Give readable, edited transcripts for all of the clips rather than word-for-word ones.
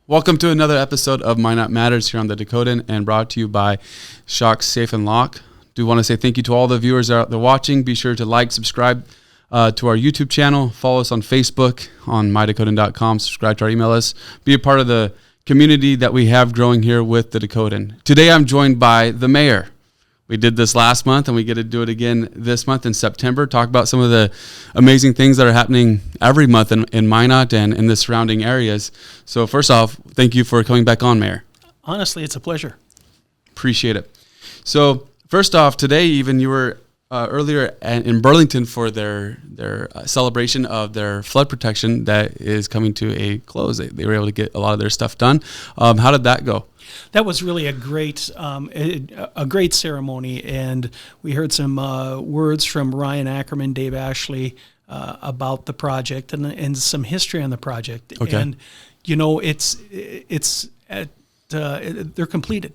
Welcome to another episode of Minot Matters here on the Dakotan and brought to you by Shock Safe and Lock. Do want to say thank you to all the viewers out there watching. Be sure to like, subscribe to our YouTube channel, follow us on Facebook on mydakotan.com, subscribe to our email list, be a part of the community that we have growing here with the Dakotan. Today I'm joined by the mayor. We did this last month and we get to do it again this month in September. Talk about some of the amazing things that are happening every month in Minot and in the surrounding areas. So first off, thank you for coming back on, Mayor. Honestly, it's a pleasure. Appreciate it. So first off, today even you were earlier in Burlington for their celebration of their flood protection that is coming to a close. They were able to get a lot of their stuff done. How did that go? That was really a great ceremony, and we heard some words from Ryan Ackerman, Dave Ashley about the project and some history on the project. Okay. And you know, they're completed.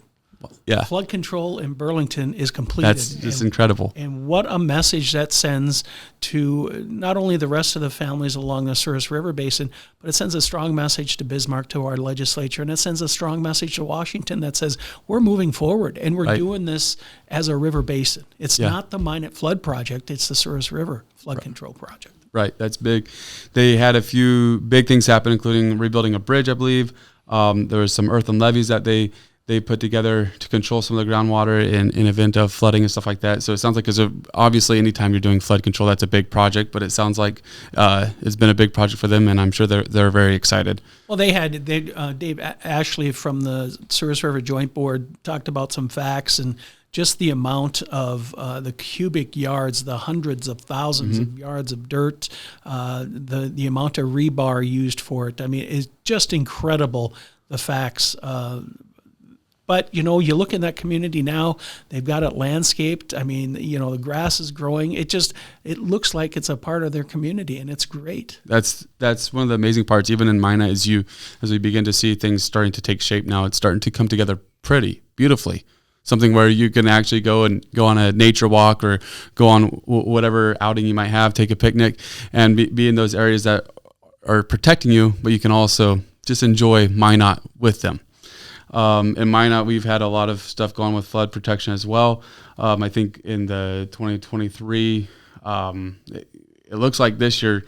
Yeah. Flood control in Burlington is completed. That's just incredible. And what a message that sends to not only the rest of the families along the Souris River Basin, but it sends a strong message to Bismarck, to our legislature, and it sends a strong message to Washington that says we're moving forward and we're doing this as a river basin. It's not the Minot Flood Project, it's the Souris River Flood Control Project. Right, that's big. They had a few big things happen, including rebuilding a bridge, I believe. There was some earthen levees that they put together to control some of the groundwater in event of flooding and stuff like that. So it sounds like obviously anytime you're doing flood control, that's a big project, but it sounds like it's been a big project for them, and I'm sure they're very excited. Well, Dave Ashley from the Souris River Joint Board talked about some facts and just the amount of the cubic yards, the hundreds of thousands of yards of dirt, the amount of rebar used for it. I mean, it's just incredible, the facts. But, you know, you look in that community now, they've got it landscaped. I mean, you know, the grass is growing. It looks like it's a part of their community, and it's great. That's one of the amazing parts, even in Minot, as we begin to see things starting to take shape now. It's starting to come together pretty beautifully. Something where you can actually go on a nature walk or go on whatever outing you might have, take a picnic, and be in those areas that are protecting you, but you can also just enjoy Minot with them. In Minot, we've had a lot of stuff going with flood protection as well. I think in the 2023, it looks like this year,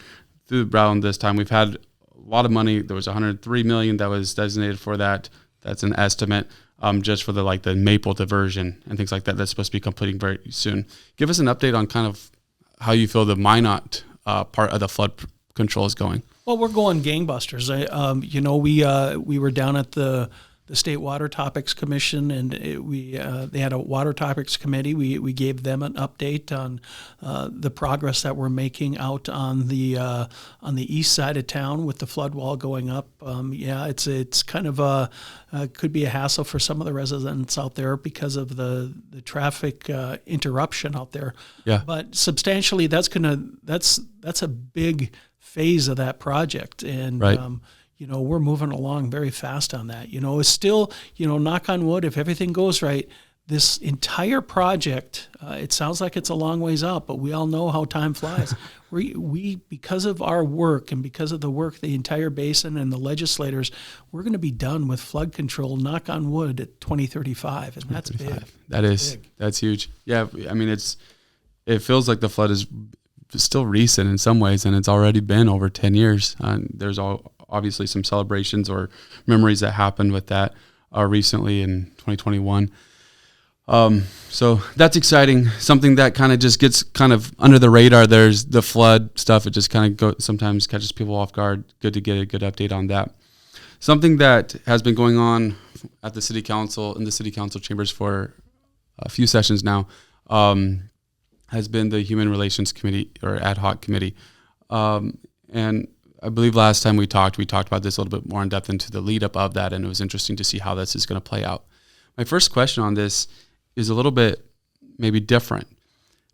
through around this time, we've had a lot of money. There was $103 million that was designated for that. That's an estimate, just for the maple diversion and things like that. That's supposed to be completing very soon. Give us an update on kind of how you feel the Minot part of the flood control is going. Well, we're going gangbusters. We were down at the State Water Topics Commission, and they had a Water Topics Committee. We gave them an update on the progress that we're making out on the east side of town with the flood wall going up. It's kind of could be a hassle for some of the residents out there because of the traffic interruption out there. Yeah. But substantially, that's a big phase of that project, and right. We're moving along very fast on that. It's still, knock on wood, if everything goes right, this entire project, it sounds like it's a long ways out, but we all know how time flies. We because of our work and because of the work of the entire basin and the legislators, we're going to be done with flood control, knock on wood, at 2035, and that's big. That's huge. Yeah, I mean, it feels like the flood is still recent in some ways, and it's already been over 10 years. There's obviously some celebrations or memories that happened with that recently in 2021. So that's exciting. Something that kind of just gets kind of under the radar. There's the flood stuff. It just kind of sometimes catches people off guard. Good to get a good update on that. Something that has been going on at the city council, in the city council chambers for a few sessions now, has been the Human Relations Committee or Ad-Hoc Committee. And I believe last time we talked about this a little bit more in depth into the lead up of that, and it was interesting to see how this is going to play out. My first question on this is a little bit maybe different.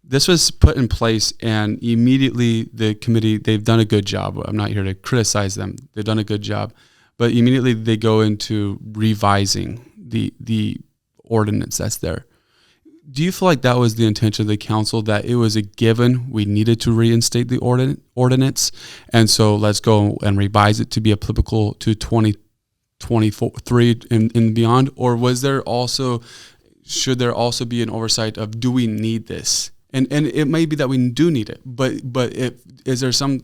This was put in place, and immediately the committee, they've done a good job. I'm not here to criticize them. They've done a good job. But immediately they go into revising the ordinance that's there. Do you feel like that was the intention of the council, that it was a given we needed to reinstate the ordinance, and so let's go and revise it to be applicable to 23 and beyond, or should there also be an oversight of, do we need this? And it may be that we do need it, but is there some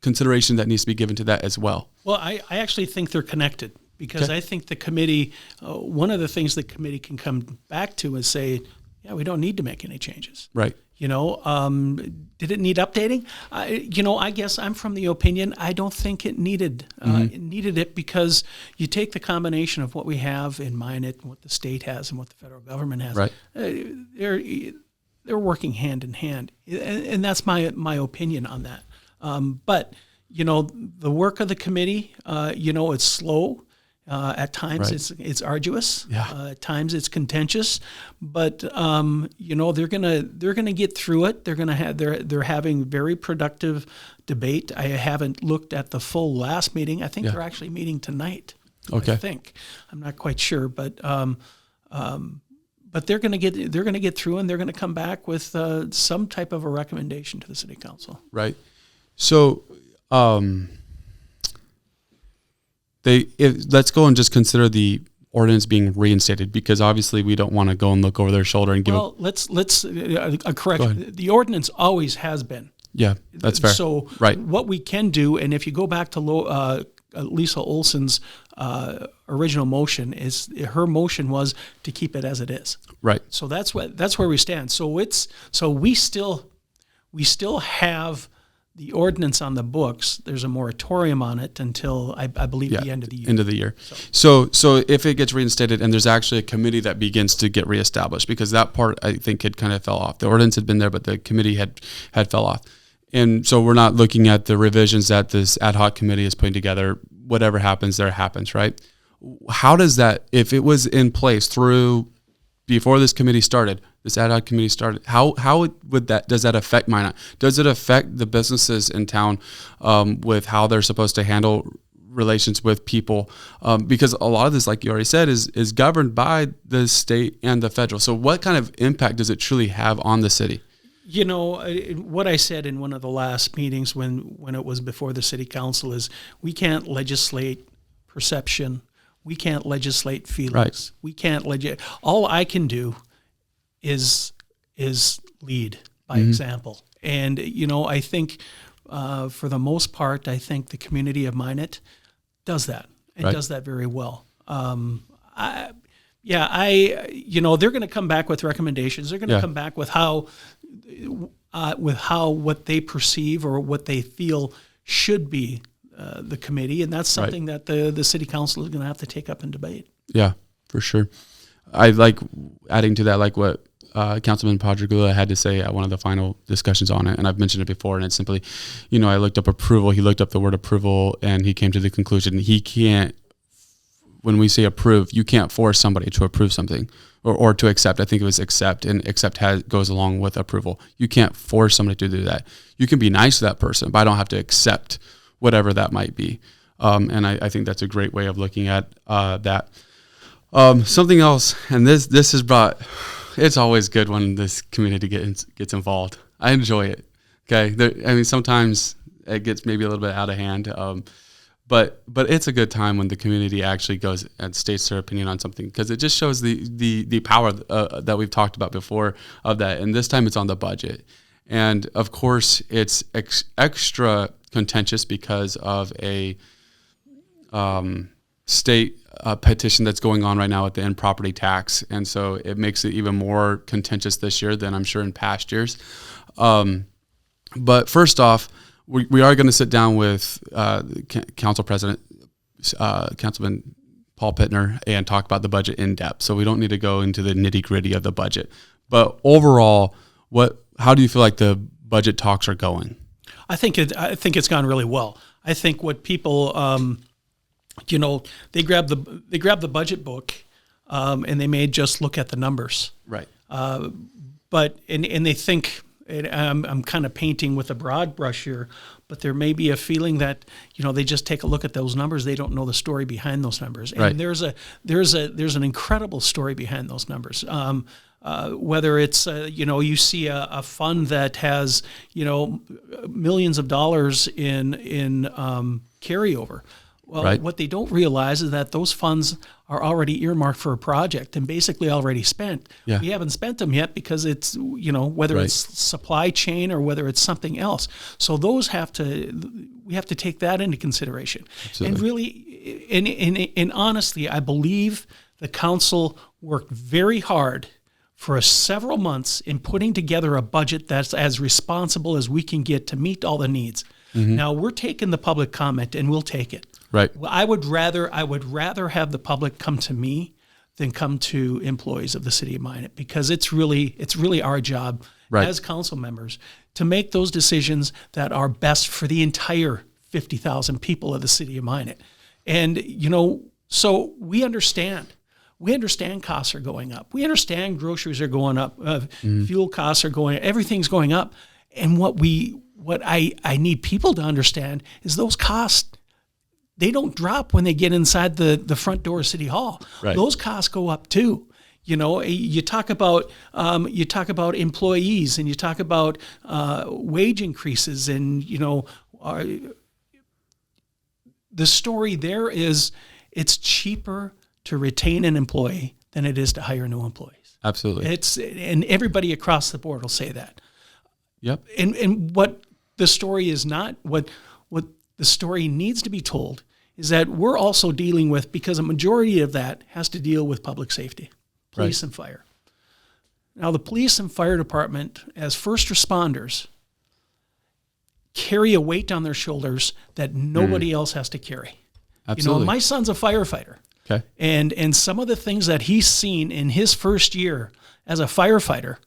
consideration that needs to be given to that as well? Well, I actually think they're connected, because I think the committee, one of the things the committee can come back to is say, yeah, we don't need to make any changes. Right. Did it need updating? I guess I'm from the opinion I don't think it needed it, because you take the combination of what we have in Minot and what the state has and what the federal government has. Right. They're working hand in hand, and that's my opinion on that. But the work of the committee, it's slow. At times it's arduous. Yeah. At times it's contentious, but they're gonna get through it. They're having very productive debate. I haven't looked at the full last meeting. I think they're actually meeting tonight. Okay. I think. I'm not quite sure, but they're gonna get through, and they're gonna come back with some type of a recommendation to the city council. Right. So. Let's go and just consider the ordinance being reinstated, because obviously we don't want to go and look over their shoulder and give. Well, let's correct. The ordinance always has been. Yeah, that's fair. So what we can do, and if you go back to Lisa Olson's original motion, her motion was to keep it as it is. Right. So that's where we stand. So we still have the ordinance on the books. There's a moratorium on it until I believe the end of the year. End of the year. So if it gets reinstated, and there's actually a committee that begins to get reestablished, because that part I think had kind of fell off. The ordinance had been there, but the committee had fell off. And so we're not looking at the revisions that this ad hoc committee is putting together. Whatever happens, there happens, right? How does that, if it was in place before this committee started, this ad hoc committee started, how does that affect Minot? Does it affect the businesses in town with how they're supposed to handle relations with people? Because a lot of this, like you already said, is governed by the state and the federal. So what kind of impact does it truly have on the city? What I said in one of the last meetings when it was before the city council is, we can't legislate perception. We can't legislate feelings. Right. We can't all I can do is lead by example. And, I think for the most part, I think the community of Minot does that, and does that very well. They're going to come back with recommendations. They're going to come back with how what they perceive or what they feel should be the committee, and that's something that the city council is going to have to take up and debate. Yeah, for sure. I like adding to that, like what Councilman Padregula had to say at one of the final discussions on it, and I've mentioned it before, and it's simply, I looked up approval. He looked up the word approval, and he came to the conclusion he can't, when we say approve, you can't force somebody to approve something or to accept. I think it was accept, and accept goes along with approval. You can't force somebody to do that. You can be nice to that person, but I don't have to accept whatever that might be. And I think that's a great way of looking at that. Something else, and this has brought, it's always good when this community gets involved. I enjoy it. Okay. Sometimes it gets maybe a little bit out of hand. But it's a good time when the community actually goes and states their opinion on something, because it just shows the power that we've talked about before of that. And this time it's on the budget. And of course it's extra contentious because of a state petition that's going on right now with the end property tax. And so it makes it even more contentious this year than I'm sure in past years. But first off, we are going to sit down with Council President, Councilman Paul Pittner, and talk about the budget in depth. So we don't need to go into the nitty gritty of the budget. But overall, how do you feel like the budget talks are going? I think it's gone really well. I think what people, they grab the budget book, and they may just look at the numbers. Right. But they think. I'm kind of painting with a broad brush here, but there may be a feeling that they just take a look at those numbers. They don't know the story behind those numbers, and there's an incredible story behind those numbers. Whether it's you see a fund that has millions of dollars in carryover, Well, Right. what they don't realize is that those funds are already earmarked for a project and basically already spent. Yeah. We haven't spent them yet because it's, whether Right. it's supply chain or whether it's something else. So we have to take that into consideration. Absolutely. And really, and honestly, I believe the council worked very hard for several months in putting together a budget that's as responsible as we can get to meet all the needs. Mm-hmm. Now we're taking the public comment, and we'll take it. Right. Well, I would rather have the public come to me than come to employees of the city of Minot, because it's really our job Right. as council members to make those decisions that are best for the entire 50,000 people of the city of Minot. And so we understand. We understand costs are going up. We understand groceries are going up. Fuel costs are going. Everything's going up. And what I need people to understand is those costs, they don't drop when they get inside the front door of City Hall. Right. Those costs go up too. You talk about employees, and you talk about wage increases, and the story there is it's cheaper to retain an employee than it is to hire new employees. Absolutely. And everybody across the board will say that. Yep. And what the story is not, what the story needs to be told is that we're also dealing with, because a majority of that has to deal with public safety, police and fire. Now, the police and fire department, as first responders, carry a weight on their shoulders that nobody else has to carry. Absolutely. My son's a firefighter. Okay. And some of the things that he's seen in his first year as a firefighter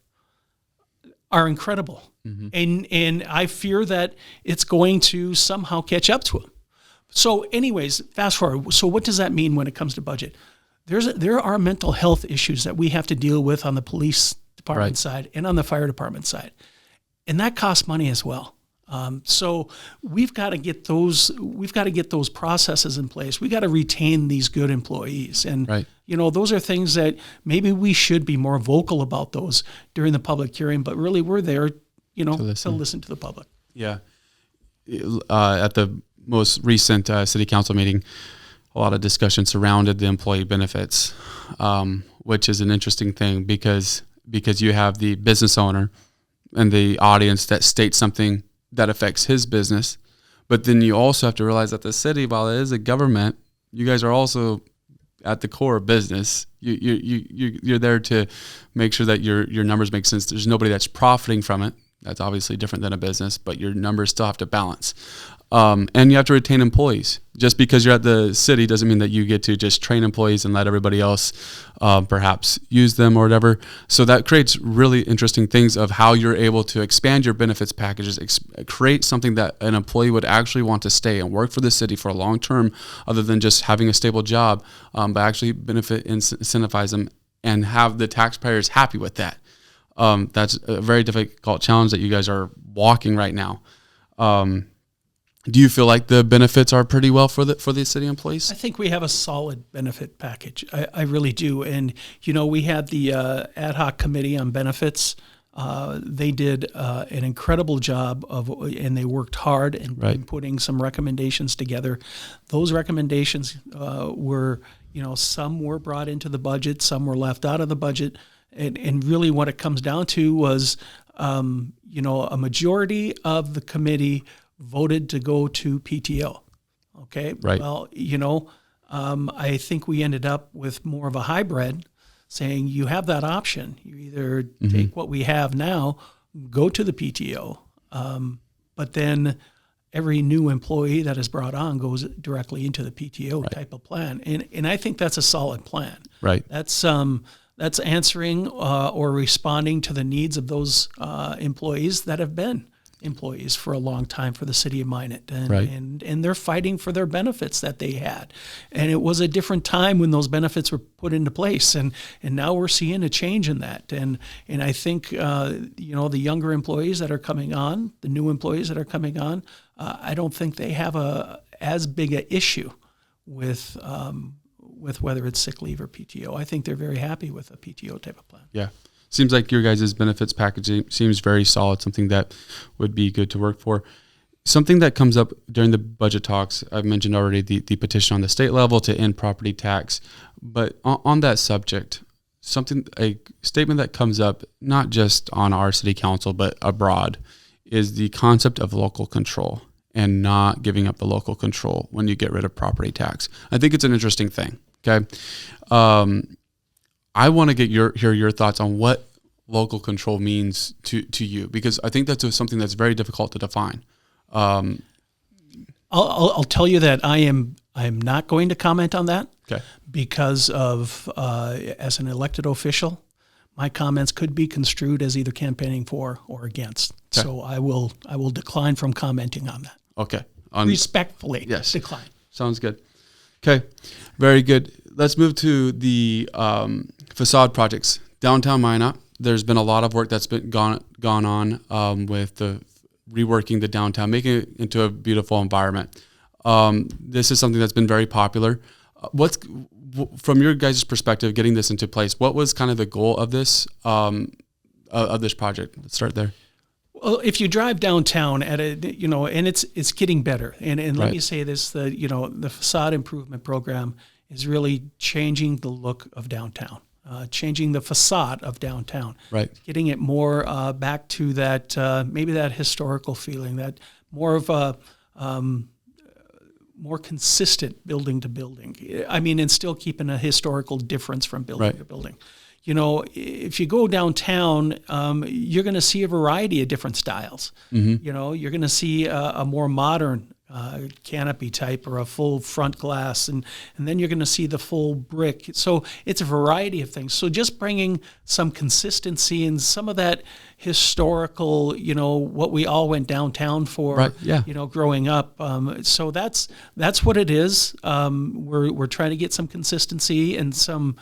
are incredible. Mm-hmm. And I fear that it's going to somehow catch up to him. So anyways, fast forward. So what does that mean when it comes to budget? There are mental health issues that we have to deal with on the police department side and on the fire department side. And that costs money as well. So we've got to get those processes in place. We got to retain these good employees. And, those are things that maybe we should be more vocal about those during the public hearing, but really we're there, to listen to the public. Yeah. At the most recent city council meeting, a lot of discussion surrounded the employee benefits, which is an interesting thing because you have the business owner and the audience that states something that affects his business. But then you also have to realize that the city, while it is a government, you guys are also at the core of business. You're there to make sure that your numbers make sense. There's nobody that's profiting from it. That's obviously different than a business, but your numbers still have to balance. And you have to retain employees. Just because you're at the city doesn't mean that you get to just train employees and let everybody else perhaps use them or whatever. So that creates really interesting things of how you're able to expand your benefits packages, create something that an employee would actually want to stay and work for the city for a long term, other than just having a stable job, but actually benefit and incentivize them and have the taxpayers happy with that. That's a very difficult challenge that you guys are walking right now. Do you feel like the benefits are pretty well for the city employees? I think we have a solid benefit package. I really do. And, we had the ad hoc committee on benefits. They did an incredible job and they worked hard in putting some recommendations together. Those recommendations were, some were brought into the budget, some were left out of the budget. And really what it comes down to was, a majority of the committee voted to go to PTO. Okay. Right. Well, I think we ended up with more of a hybrid, saying you have that option. You either take what we have now, go to the PTO, but then every new employee that is brought on goes directly into the PTO type of plan. And I think that's a solid plan. Right. That's answering or responding to the needs of those employees that have been employees for a long time for the city of Minot, and they're fighting for their benefits that they had. And it was a different time when those benefits were put into place, and now we're seeing a change in that. And I think the younger employees that are coming on, the new employees that are coming on, I don't think they have as big a issue with whether it's sick leave or PTO. I think they're very happy with a PTO type of plan. Yeah. Seems like your guys' benefits package seems very solid, something that would be good to work for. something that comes up during the budget talks, I've mentioned already the petition on the state level to end property tax. But on that subject, a statement that comes up not just on our city council, but abroad, is the concept of local control and not giving up the local control when you get rid of property tax. I think it's an interesting thing. Okay. I want to hear your thoughts on what local control means to you, because I think that's something that's very difficult to define. I'll tell you that I am not going to comment on that. Okay. Because of as an elected official, my comments could be construed as either campaigning for or against. Okay. So I will decline from commenting on that. Okay. Respectfully, yes. Decline. Sounds good. Okay. Very good. Let's move to the facade projects. Downtown Minot, there's been a lot of work that's been gone on with the reworking the downtown, making it into a beautiful environment. This is something that's been very popular. What's, from your guys' perspective, getting this into place, what was kind of the goal of this project? Let's start there. Well, if you drive downtown and it's getting better. And let Right. me say this, the facade improvement program is really changing the look of downtown, changing the facade of downtown. Right. Getting it more back to that, maybe that historical feeling, that more of a more consistent building to building. I mean, and still keeping a historical difference from building Right. to building. If you go downtown, you're going to see a variety of different styles. Mm-hmm. You're going to see a more modern canopy type or a full front glass, and then you're going to see the full brick. So it's a variety of things. So just bringing some consistency and some of that historical, what we all went downtown for, Right, yeah. growing up. So that's what it is. We're trying to get some consistency and some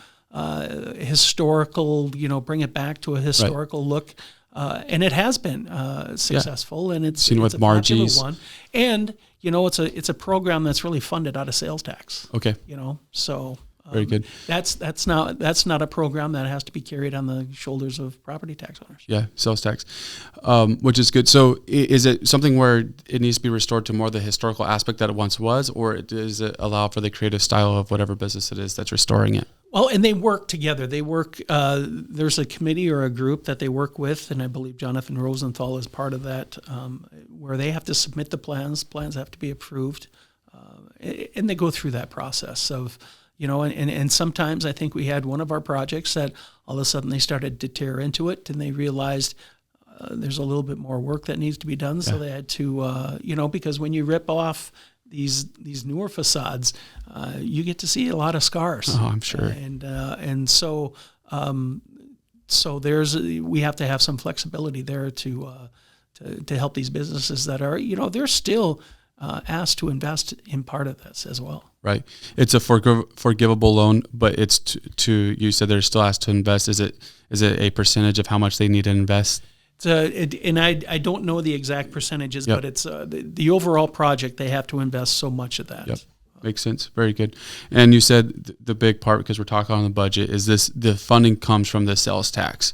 historical, bring it back to a historical look. And it has been successful, and it's Seen with a popular Margie's. one. And it's a program that's really funded out of sales tax. Okay. So Very good. That's not a program that has to be carried on the shoulders of property tax owners. Yeah, sales tax, which is good. So is it something where it needs to be restored to more the historical aspect that it once was, or does it allow for the creative style of whatever business it is that's restoring it? Well, and they work together. They work. There's a committee or a group that they work with, and I believe Jonathan Rosenthal is part of that, where they have to submit the plans. Plans have to be approved, and they go through that process of, and sometimes I think we had one of our projects that all of a sudden they started to tear into it, and they realized there's a little bit more work that needs to be done. So they had to, because when you rip off these newer facades, you get to see a lot of scars. Oh, I'm sure. And so we have to have some flexibility there to help these businesses that are, they're still asked to invest in part of this as well. Right. It's a forgivable loan, but it's you said they're still asked to invest. Is it a percentage of how much they need to invest? And I don't know the exact percentages, Yep. but it's the overall project, they have to invest so much of that. Yep. Makes sense. Very good. And you said the big part, because we're talking on the budget, is the funding comes from the sales tax.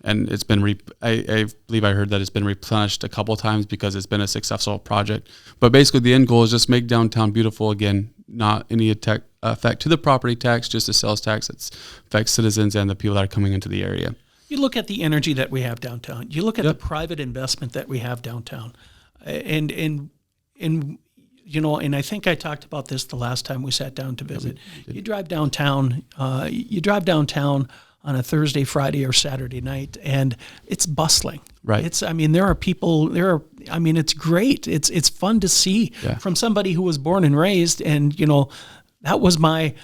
And it's been, I believe I heard that it's been replenished a couple of times because it's been a successful project. But basically the end goal is just make downtown beautiful again, not any effect to the property tax, just a sales tax that affects citizens and the people that are coming into the area. You look at the energy that we have downtown. You look at the private investment that we have downtown, and I think I talked about this the last time we sat down to visit. You drive downtown. On a Thursday, Friday, or Saturday night, and it's bustling. Right. There are people. It's great. It's fun to see from somebody who was born and raised, and that was my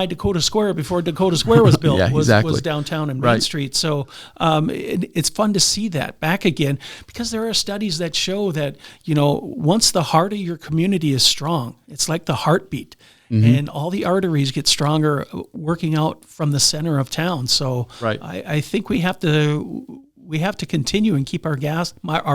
Dakota Square before Dakota Square was built. Was downtown and Main Street. So it's fun to see that back again, because there are studies that show that once the heart of your community is strong, it's like the heartbeat. Mm-hmm. And all the arteries get stronger working out from the center of town. So I think we have to continue and keep our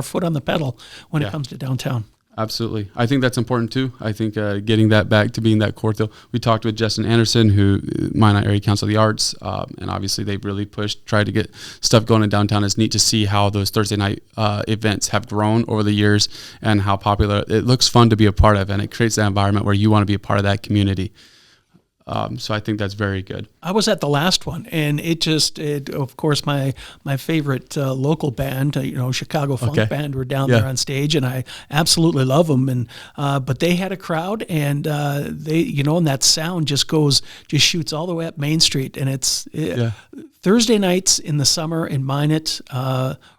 foot on the pedal when it comes to downtown. Absolutely. I think that's important too. I think getting that back to being that core deal. We talked with Justin Anderson, who Minot Area Council of the Arts, and obviously they've really tried to get stuff going in downtown. It's neat to see how those Thursday night events have grown over the years and how popular. It looks fun to be a part of, and it creates that environment where you want to be a part of that community. So I think that's very good. I was at the last one, and it of course, my favorite local band, Chicago Funk Band, were down there on stage, and I absolutely love them. And but they had a crowd, and and that sound just shoots all the way up Main Street, and Thursday nights in the summer in Minot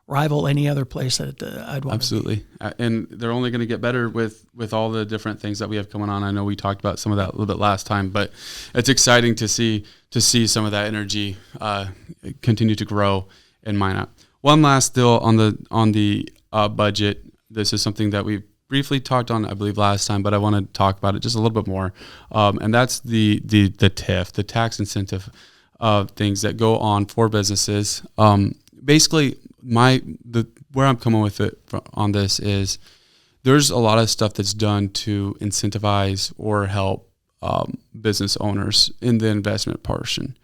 rival any other place that I'd want. Absolutely, and they're only going to get better with all the different things that we have going on. I know we talked about some of that a little bit last time, but it's exciting to see some of that energy continue to grow in Minot. One last deal on the budget. This is something that we briefly talked on, I believe, last time, but I want to talk about it just a little bit more, and that's the TIF, the tax incentive things that go on for businesses. Basically, where I'm coming with it on this is there's a lot of stuff that's done to incentivize or help business owners in the investment portion,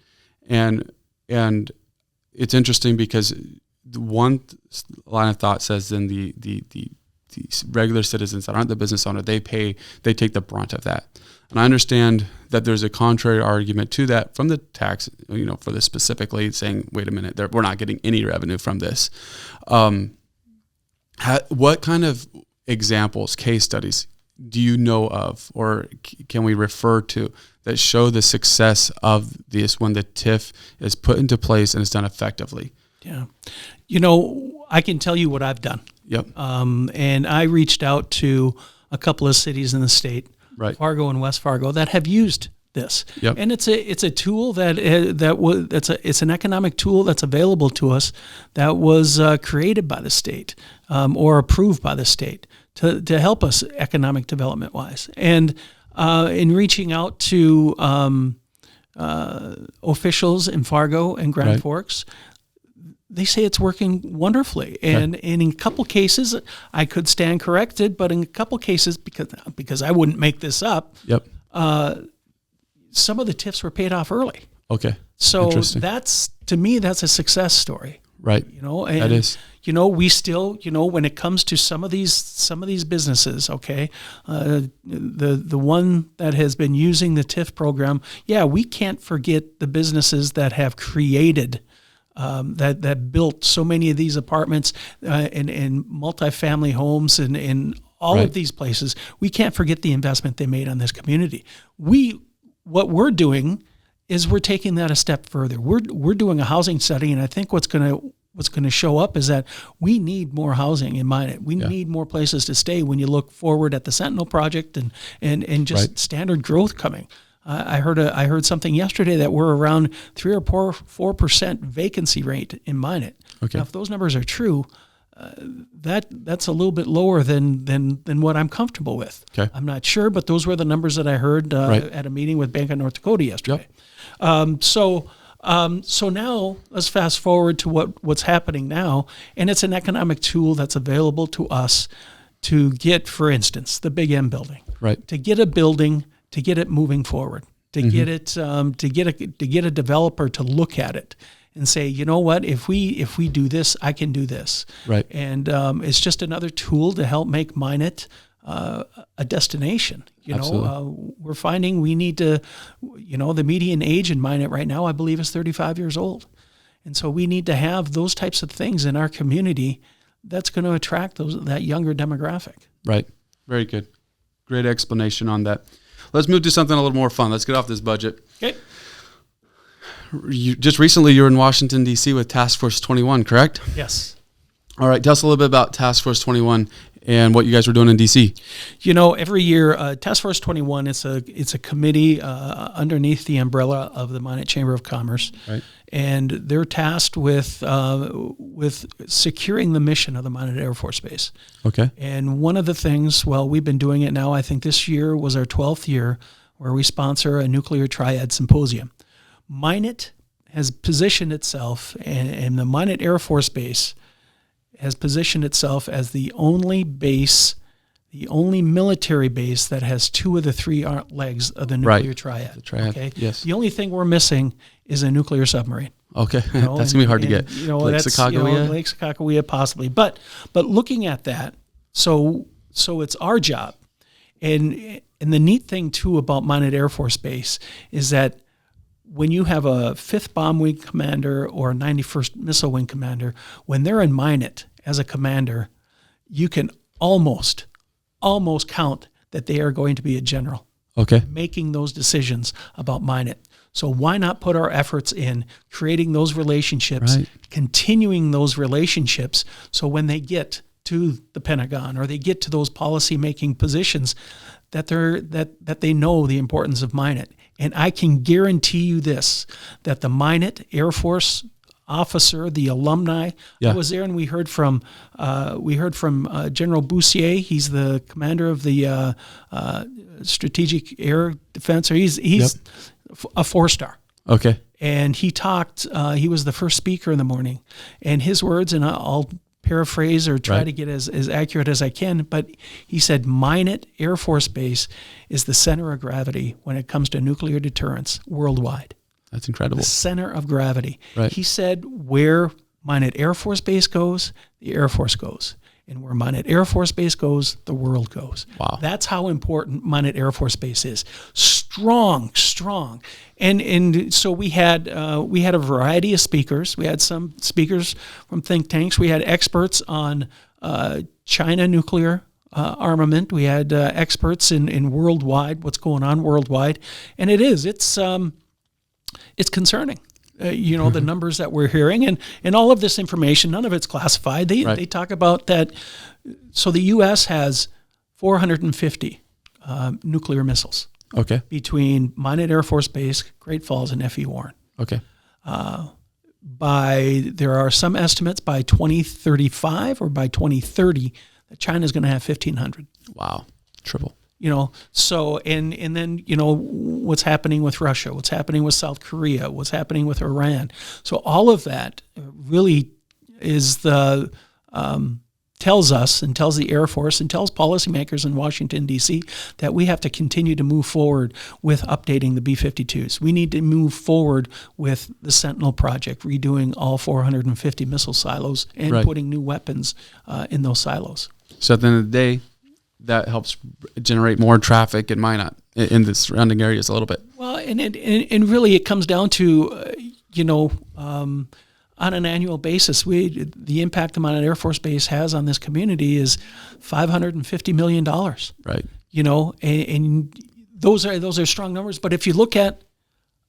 and it's interesting because the one line of thought says then the regular citizens that aren't the business owner, they take the brunt of that. And I understand that there's a contrary argument to that from the tax, for this specifically, saying, wait a minute, we're not getting any revenue from this. What kind of examples, case studies do you know of, or can we refer to that show the success of this when the TIF is put into place and is done effectively? Yeah. I can tell you what I've done. Yep. And I reached out to a couple of cities in the state, right, Fargo and West Fargo, that have used this. Yep. And it's a tool it's an economic tool that's available to us that was created by the state or approved by the state to help us economic development wise. And in reaching out to officials in Fargo and Grand Forks, they say it's working wonderfully. And in a couple cases, I could stand corrected, but in a couple cases, because I wouldn't make this up, some of the TIFs were paid off early. Okay. So to me, that's a success story. Right. And that is. We still, when it comes to some of these businesses, the one that has been using the TIF program, we can't forget the businesses that have created that built so many of these apartments and multifamily homes and all of these places. We can't forget the investment they made on this community. What we're doing is we're taking that a step further. We're doing a housing study, and I think what's going to show up is that we need more housing in Minot. We need more places to stay when you look forward at the Sentinel project and just standard growth coming. I heard something yesterday that we're around 3 or 4% vacancy rate in Minot. Okay. Now, if those numbers are true, that's a little bit lower than what I'm comfortable with. Okay. I'm not sure, but those were the numbers that I heard at a meeting with Bank of North Dakota yesterday. Yep. So now let's fast forward to what's happening now, and it's an economic tool that's available to us to get, for instance, the Big M building. Right. To get a building, to get it moving forward, to get it, to get a developer to look at it and say, you know what, if we do this, I can do this. Right. And it's just another tool to help make Minot a destination. We're finding we need to, the median age in Minot right now, I believe, is 35 years old. And so we need to have those types of things in our community that's going to attract that younger demographic. Right. Very good. Great explanation on that. Let's move to something a little more fun. Let's get off this budget. Okay. Just recently, you were in Washington, D.C. with Task Force 21, correct? Yes. All right. Tell us a little bit about Task Force 21 and what you guys were doing in D.C. Every year, Task Force 21, it's a committee underneath the umbrella of the Minot Chamber of Commerce. Right. And they're tasked with securing the mission of the Minot Air Force Base. Okay. And one of the things, we've been doing it now, I think this year was our 12th year, where we sponsor a nuclear triad symposium. Minot has positioned itself, and the Minot Air Force Base has positioned itself as the only base the only military base that has 2 of the 3 legs of the nuclear triad. The triad. Okay. Yes. The only thing we're missing is a nuclear submarine. Okay. That's going to be hard to get. Lake Sakakawea possibly. But looking at that, so it's our job. And the neat thing too about Minot Air Force Base is that when you have a 5th Bomb Wing Commander or a 91st Missile Wing Commander, when they're in Minot as a commander, you can almost count that they are going to be a general. Okay. Making those decisions about Minot. So why not put our efforts in creating those relationships, continuing those relationships, so when they get to the Pentagon or they get to those policy-making positions, that they know the importance of Minot. And I can guarantee you this, that the Minot Air Force officer, the alumni, I was there, and we heard from General Boussier. He's the commander of the Strategic Air Defense. He's a 4-star. Okay. And he talked. He was the first speaker in the morning, and his words, and I'll paraphrase or try to get as accurate as I can, but he said Minot Air Force Base is the center of gravity when it comes to nuclear deterrence worldwide. That's incredible. The center of gravity. Right. He said where Minot Air Force Base goes, the Air Force goes. And where Minot Air Force Base goes, the world goes. Wow. That's how important Minot Air Force Base is. Strong. And so we had a variety of speakers. We had some speakers from think tanks. We had experts on China nuclear armament. We had experts in worldwide, what's going on worldwide. And it's concerning. The numbers that we're hearing, and all of this information, none of it's classified. They talk about that. So the U.S. has 450 nuclear missiles. Okay. Between Minot Air Force Base, Great Falls, and F.E. Warren. Okay. There are some estimates by 2035 or by 2030 that China is going to have 1,500. Wow. Triple. So, and then, what's happening with Russia, what's happening with South Korea, what's happening with Iran. So all of that really is tells us and tells the Air Force and tells policymakers in Washington, D.C. that we have to continue to move forward with updating the B-52s. We need to move forward with the Sentinel project, redoing all 450 missile silos and putting new weapons in those silos. So at the end of the day, that helps generate more traffic in Minot, in the surrounding areas a little bit. Well, and really it comes down to, on an annual basis, the impact the Minot Air Force Base has on this community is $550 million. Right. And those are strong numbers. But if you look at,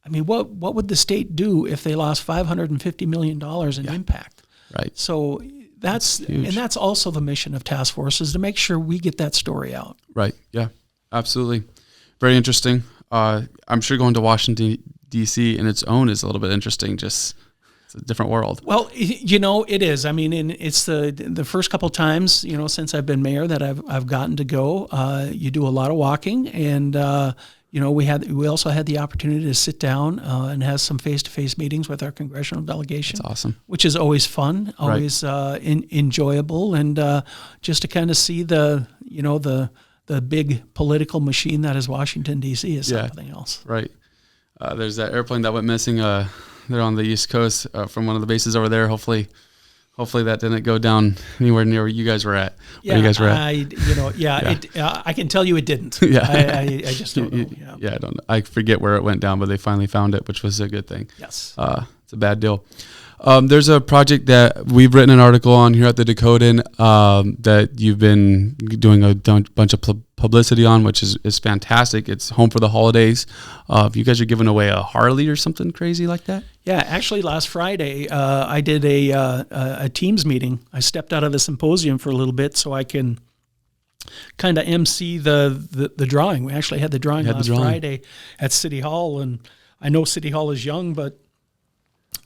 what would the state do if they lost $550 million in impact? Right. So that's also the mission of Task Force, is to make sure we get that story out. Right. Yeah, absolutely. Very interesting. I'm sure going to Washington, D.C. in its own is a little bit interesting. Just it's a different world. Well, it is. It's the first couple times, since I've been mayor that I've gotten to go. You do a lot of walking, and we also had the opportunity to sit down and have some face-to-face meetings with our congressional delegation. That's awesome. Which is always fun, always enjoyable, and just to kind of see the big political machine that is Washington, D.C. is something else. Right. There's that airplane that went missing there on the East Coast from one of the bases over there. Hopefully that didn't go down anywhere near where you guys were at. I can tell you it didn't. I just don't know. Yeah, I don't know. I forget where it went down, but they finally found it, which was a good thing. Yes. It's a bad deal. There's a project that we've written an article on here at the Dakotan that you've been doing a bunch of publicity on, which is fantastic. It's Home for the Holidays. You guys are giving away a Harley or something crazy like that? Yeah, actually last Friday I did a Teams meeting. I stepped out of the symposium for a little bit so I can kind of MC the drawing. We actually had the drawing Friday at City Hall, and I know City Hall is young, but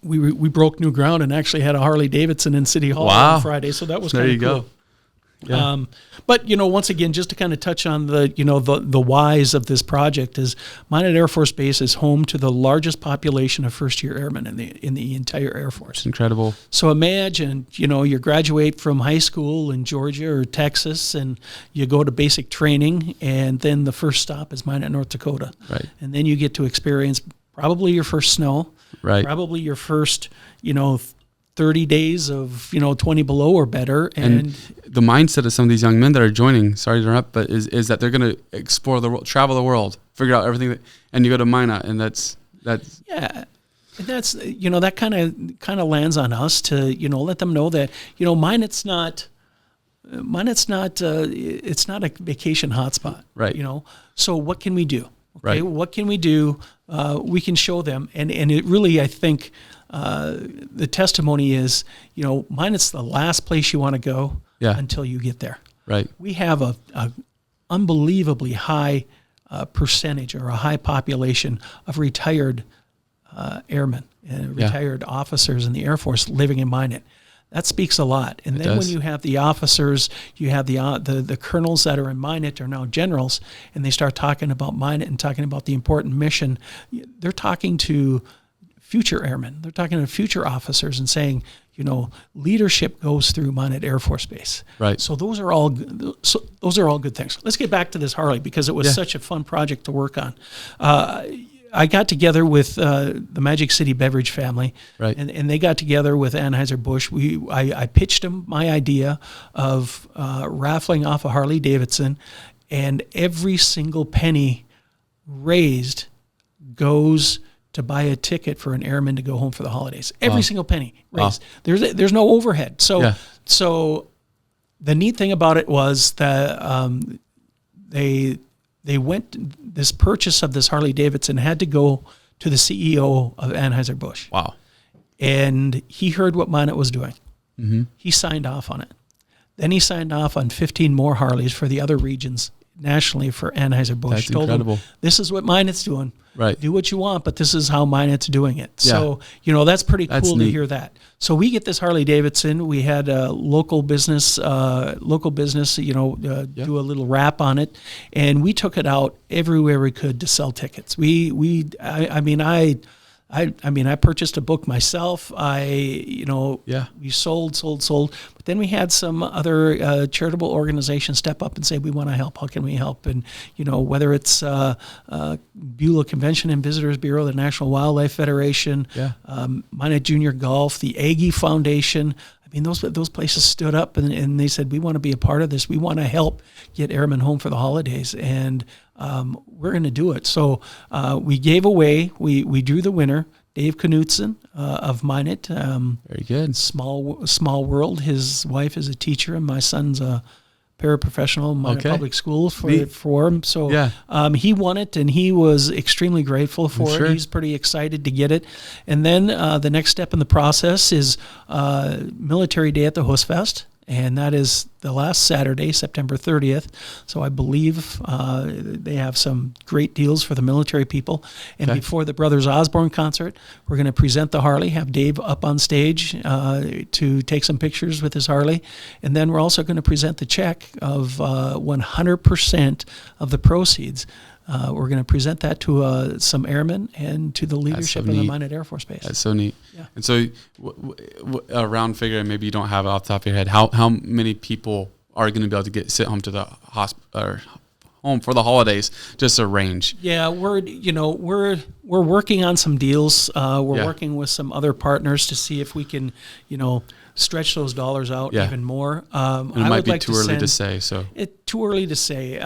we broke new ground and actually had a Harley Davidson in City Hall on Friday, so that was kind of cool. There you go. Yeah. But once again, just to kind of touch on the whys of this project is Minot Air Force Base is home to the largest population of first-year airmen in the entire Air Force. It's incredible. So imagine, you graduate from high school in Georgia or Texas, and you go to basic training, and then the first stop is Minot, North Dakota. Right. And then you get to experience probably your first snow, right? Probably your first, 30 days of 20 below or better, and the mindset of some of these young men that are joining, sorry to interrupt, but is that they're going to explore the world, travel the world, figure out everything, and you go to Minot, and that's yeah, and that's that kind of lands on us to let them know that Minot's not it's not a vacation hotspot, right? So what can we do? Okay, right. What can we do? We can show them, and it really, I think. The testimony is, Minot's the last place you want to go until you get there. Right. We have a unbelievably high percentage or a high population of retired airmen and retired officers in the Air Force living in Minot. That speaks a lot. And then when you have the officers, you have the colonels that are in Minot are now generals, and they start talking about Minot and talking about the important mission. They're talking to future airmen. They're talking to future officers and saying, leadership goes through Minot Air Force Base. Right. So those are all good things. Let's get back to this Harley because it was such a fun project to work on. I got together with the Magic City Beverage family, right. and they got together with Anheuser-Busch. I pitched them my idea of raffling off a Harley Davidson, and every single penny raised goes to buy a ticket for an airman to go home for the holidays. Every single penny raised. There's no overhead. So the neat thing about it was that they went, this purchase of this Harley Davidson had to go to the CEO of Anheuser-Busch. Wow. And he heard what Minot was doing. Mm-hmm. He signed off on it. Then he signed off on 15 more Harleys for the other regions nationally for Anheuser-Busch. That's incredible. This is what Minot's doing. Right. Do what you want, but this is how Minot's doing it. So, that's pretty cool to hear that. So we get this Harley Davidson. We had a local business, do a little wrap on it, and we took it out everywhere we could to sell tickets. I purchased a book myself. We sold. But then we had some other charitable organizations step up and say, we want to help. How can we help? And, whether it's Beulah Convention and Visitors Bureau, the National Wildlife Federation, Minot Junior Golf, the Aggie Foundation. Those places stood up and they said, we want to be a part of this. We want to help get airmen home for the holidays. And we're going to do it. So we gave away, we drew the winner, Dave Knutson of Minot. Very good. Small world. His wife is a teacher, and my son's a paraprofessional in Minot Public Schools for him. So he won it, and he was extremely grateful for it. He's pretty excited to get it. And then the next step in the process is Military Day at the Hostfest. And that is the last Saturday, September 30th. So I believe they have some great deals for the military people. And before the Brothers Osborne concert, we're going to present the Harley, have Dave up on stage to take some pictures with his Harley. And then we're also going to present the check of 100% of the proceeds. We're going to present that to some airmen and to the leadership of the Minot Air Force Base. That's so neat. Yeah. And so a round figure, and maybe you don't have it off the top of your head, how many people are going to be able to sit home to the hospital or home for the holidays? Just a range. Yeah, we're working on some deals. We're working with some other partners to see if we can, stretch those dollars out even more. And it might be too early to say. Too early to say.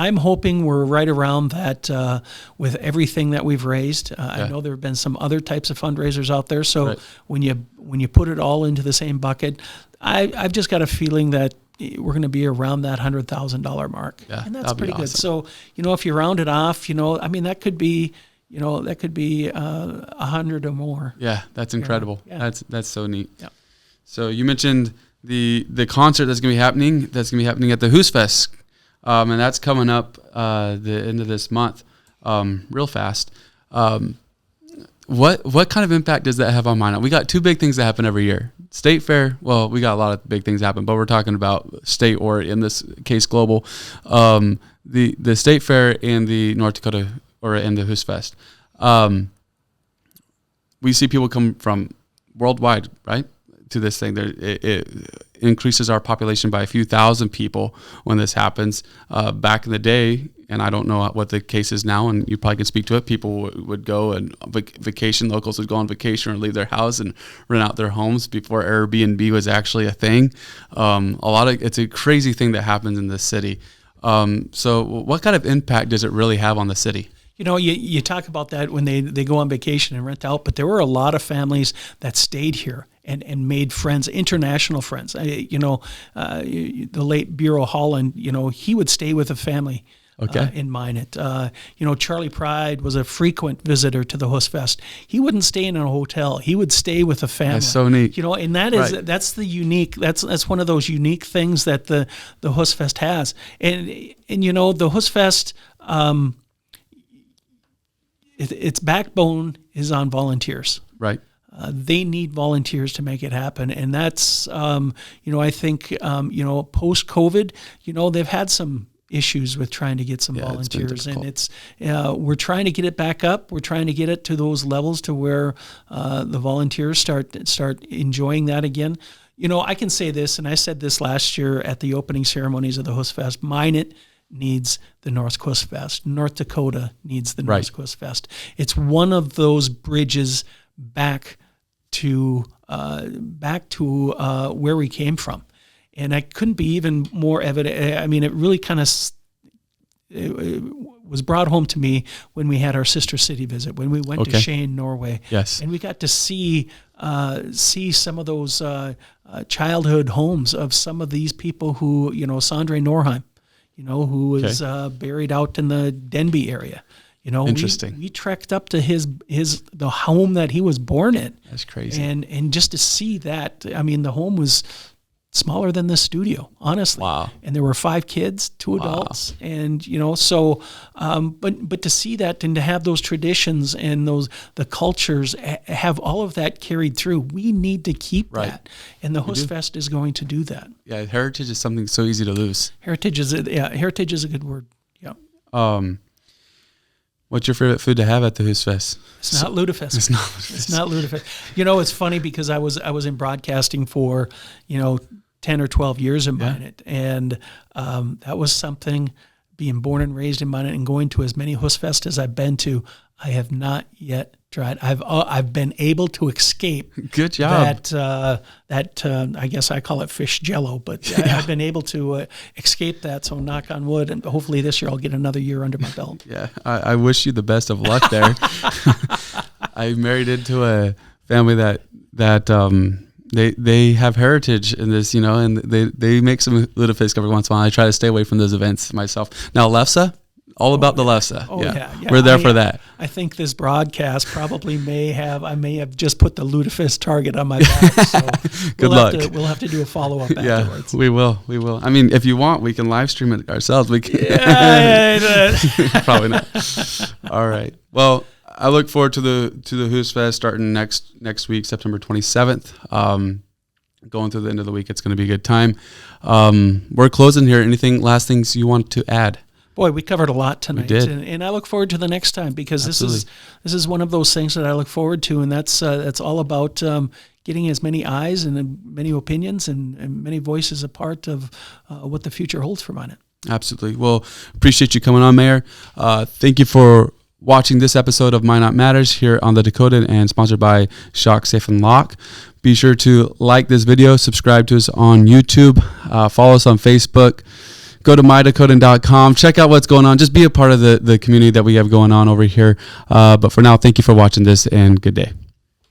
I'm hoping we're right around that with everything that we've raised. I know there have been some other types of fundraisers out there. So when you put it all into the same bucket, I've just got a feeling that we're going to be around that $100,000 mark, and that's pretty good. So if you round it off, that could be. That could be 100 or more. Yeah, that's incredible. Yeah. That's so neat. Yeah. So you mentioned the concert that's going to be happening. That's going to be happening at the Hostfest, and that's coming up the end of this month, real fast. what kind of impact does that have on Minot? We got two big things that happen every year. State fair. Well, we got a lot of big things happen, but we're talking about state, or in this case, global. The state fair and the North Dakota, or in the Hostfest. We see people come from worldwide, right, to this thing. It increases our population by a few thousand people when this happens. Back in the day, and I don't know what the case is now, and you probably can speak to it, people would go and vacation. Locals would go on vacation or leave their house and rent out their homes before Airbnb was actually a thing. It's a crazy thing that happens in this city. So what kind of impact does it really have on the city? You know, you talk about that when they go on vacation and rent out, but there were a lot of families that stayed here and made friends, international friends. The late Bureau Holland, he would stay with a family in Minot. Charlie Pride was a frequent visitor to the Hostfest. He wouldn't stay in a hotel. He would stay with a family. That's so neat. And that's the unique, that's one of those unique things that the Hostfest has. And the Hostfest, its backbone is on volunteers. Right. They need volunteers to make it happen. And that's, I think, post-COVID, they've had some issues with trying to get some volunteers. And we're trying to get it back up. We're trying to get it to those levels to where the volunteers start enjoying that again. I can say this, and I said this last year at the opening ceremonies of the Hostfest, Minot needs the North Coast Fest. North Dakota needs the North Coast Fest. It's one of those bridges back to where we came from. And I couldn't be even more evident. I mean, it really kind of was brought home to me when we had our sister city visit, when we went to Shane, Norway. Yes. And we got to see some of those childhood homes of some of these people who, Sandre Norheim, who was buried out in the Denby area. Interesting. We trekked up to the home that he was born in. That's crazy. And just to see that, I mean, the home was smaller than the studio, honestly. Wow. And there were 5 kids, 2 adults. And, but to see that and to have those traditions and the cultures have all of that carried through, we need to keep that. And the Hostfest is going to do that. Yeah. Heritage is something so easy to lose. Heritage is a good word. Yeah. What's your favorite food to have at the Hostfest? It's not Ludafest. It's not Ludafest. It's not Ludafest. It's funny because I was in broadcasting for, 10 or 12 years in Minot. And that was something, being born and raised in Minot and going to as many Hostfest as I've been to, I have not yet tried. I've been able to escape. Good job. That I guess I call it fish jello, but I've been able to escape that. So knock on wood, and hopefully this year I'll get another year under my belt. Yeah, I wish you the best of luck there. I married into a family that they have heritage in this, and they make some lutefisk every once in a while. I try to stay away from those events myself. Now lefse. All about the lefse. Yeah. We're there for that. I think this broadcast probably I may have just put the lutefisk target on my back. So Good luck. We'll have to do a follow-up afterwards. We will. I mean, if you want, we can live stream it ourselves. We can. Probably not. All right. Well, I look forward to the Hostfest starting next week, September 27th. Going through the end of the week, it's going to be a good time. We're closing here. Last things you want to add? Boy, we covered a lot tonight, we did. And I look forward to the next time because Absolutely. this is one of those things that I look forward to, and that's all about getting as many eyes and many opinions and many voices a part of what the future holds for Minot. Absolutely. Well, appreciate you coming on, Mayor. Thank you for watching this episode of Minot Matters here on the Dakota and sponsored by Shock, Safe, and Lock. Be sure to like this video, subscribe to us on YouTube, follow us on Facebook. Go to mydakotan.com. Check out what's going on. Just be a part of the community that we have going on over here. But for now, thank you for watching this, and good day.